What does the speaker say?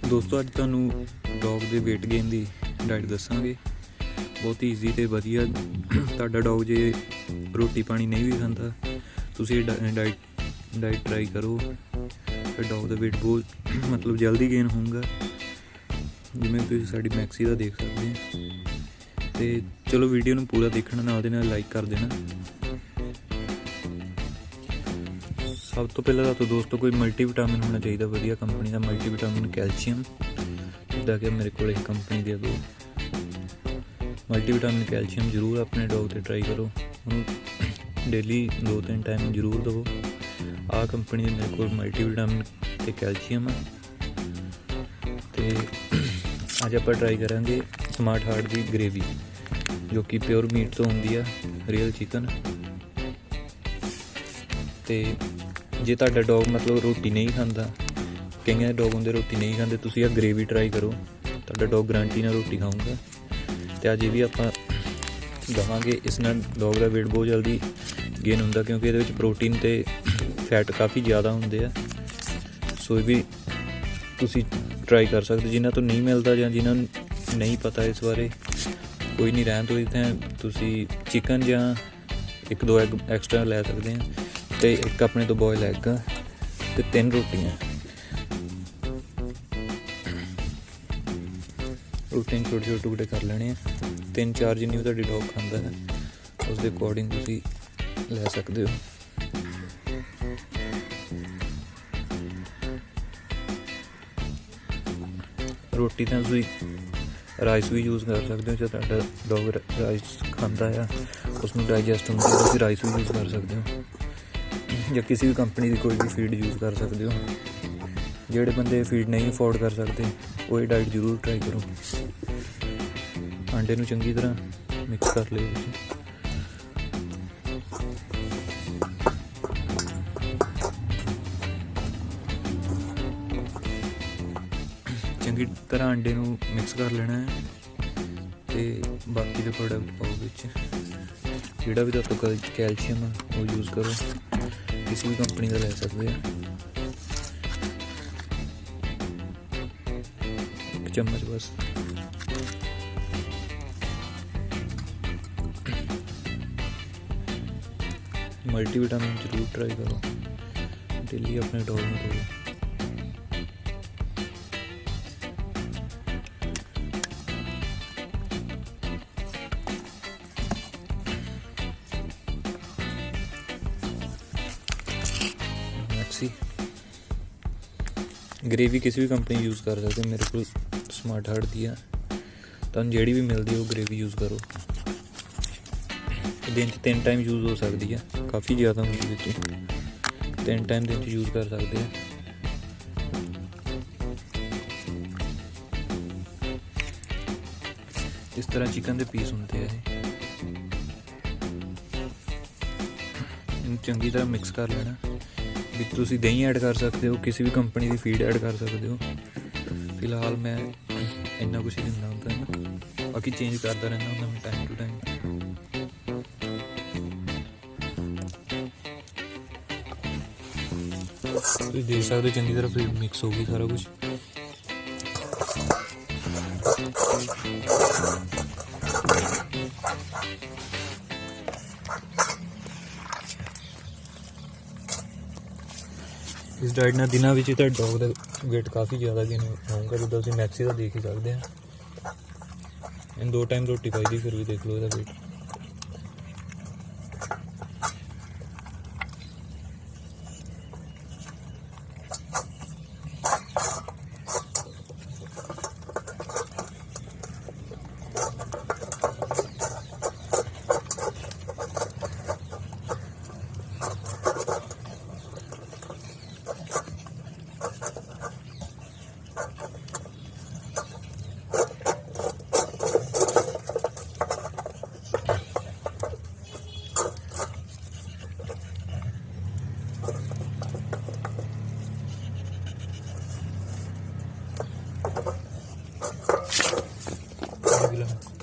दोस्तों अज तुहानू डॉग के वेट गेन की डाइट दसांगे। बहुत ही ईजी तो वधिया। तुहाडा डॉग जे रोटी पानी नहीं भी खाता तुसीं डाइट ट्राई करो, फिर डॉग का वेट बहुत मतलब जल्दी गेन होगा। जिवें तुसीं साडी मैक्सी का देख सकते हैं। तो चलो वीडियो में पूरा देखना, नाल दे नाल लाइक कर देना। सब तो पहला तो दोस्तों कोई मल्टीविटामिन होना चाहिए, वधिया कंपनी का मल्टीविटामिन कैल्शियम। जिदा कि मेरे को कंपनी दे दो मल्टीविटामिन कैल्शियम जरूर अपने डॉग से ट्राई करो। उन्होंने डेली 2-3 टाइम जरूर दवो। आ कंपनी मेरे को मल्टीविटामिन ते कैल्शियम है। तो अज आप ट्राई करांगे स्मार्ट हार्ट की ग्रेवी, जो कि प्योर मीट तो होंगी है, रियल चिकन। तो जे तुहाडा डॉग मतलब रोटी नहीं खाता, कई डॉग होंगे रोटी नहीं खाते, तुसीं आ ग्रेवी ट्राई करो, तुहाडा डॉग गारंटी नाल रोटी खाऊंगा। तो अज भी आप दवांगे, इस नाल डॉग का वेट बहुत जल्दी गेन होंदा, क्योंकि ये प्रोटीन ते फैट काफ़ी ज़्यादा होंदे आ। सो भी तुसीं ट्राई कर सकते। जिन्हां तो नहीं मिलता या जिन्हां नहीं पता इस बारे, कोई नहीं, रहन तो इत्थे तुसीं चिकन या 1-2 एग एक्सट्रा लै सकते हैं। तो एक अपने तो बॉयल एग तो 3 रोटियां छोटे छोटे टुकड़े कर लेने हैं। 3-4 जिन्नी भी तुहाडी डॉग खाता है उसके अकॉर्डिंग तुसीं लै सकते हो। रोटी तो तुसीं राइस भी यूज़ कर सकते हो। जो तुहाडा डॉग राइस खाता है उसमें डाइजैसट होंदी है, तुसीं राइस भी यूज़ कर सकते हो, या किसी भी कंपनी की कोई भी फीड यूज़ कर सकते हो। जेड़े बंदे फीड नहीं अफोर्ड कर सकते वो ये डाइट जरूर ट्राई करो। आंडे नूं चंगी तरह मिक्स कर लियो तुसीं। चंगी तरह आंडे नूं मिक्स कर लेना है। तो बाकी के प्रोडक्ट पाओ विच, जिहड़ा भी तुहाडे कैल्शियम है वो यूज़ करो, किसी भी कंपनी का ले सकते हैं। 1 चम्मच बस। मल्टीविटामिन जरूर ट्राई करो, डेली अपने डॉग में दो। ग्रेवी किसी भी कंपनी यूज़ कर सकते हैं, मेरे को स्मार्ट हार्ट दी है। तो जी भी मिलती है वो ग्रेवी यूज़ करो। दिन 3 टाइम यूज़ हो सकती है, काफ़ी ज़्यादा होगी, 3 टाइम दिन यूज़ कर सकते हैं। इस तरह चिकन के पीस होंगे हैं, इन चंगी तरह मिक्स कर लेना। भी तुसीं दही ऐड कर सकते हो, किसी भी कंपनी की फीड ऐड कर सकते हो। फिलहाल मैं इन्ना कुछ ही दिंदा होंदा है, बाकी चेंज करता रहना होंदा मैं टाइम टू टाइम। तुसीं देख सकते हो चंगी तरह फीड मिक्स होगी सारा कुछ। इस डाइट ने दिनों में डॉग का वेट काफ़ी ज़्यादा गेन होगा, जिदा तुम मैक्सी का देख ही सकते हैं। इन 2 टाइम रोटी खाई दी, फिर भी देख लो इसका वेट। Regular.